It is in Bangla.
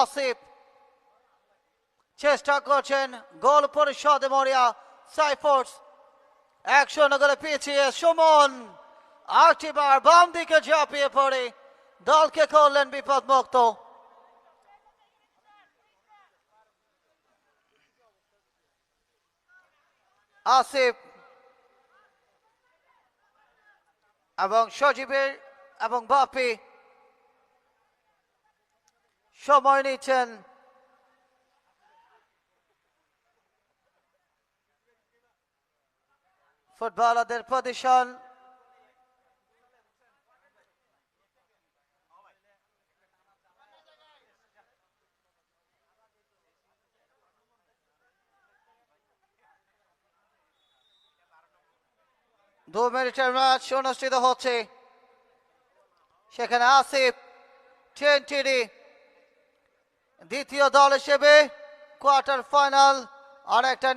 আসিফ চেষ্টা করছেন গোল পরিশোধে মরিয়া সাইফোর্স 1-0 গোলে পিছিয়ে সুমন আরেকটিবার বাম দিকে ঝাঁপিয়ে পড়ে দলকে করলেন বিপদমুক্ত। আসিফ এবং সজীবের এবং বাপি সময় নিচ্ছেন। ফুটবলারদের পজিশন দু মিনিটের ম্যাচ অনুষ্ঠিত হচ্ছে। সেখানে আসিফ টেনটিডি দ্বিতীয় দল হিসেবে কোয়ার্টার ফাইনাল আর একটা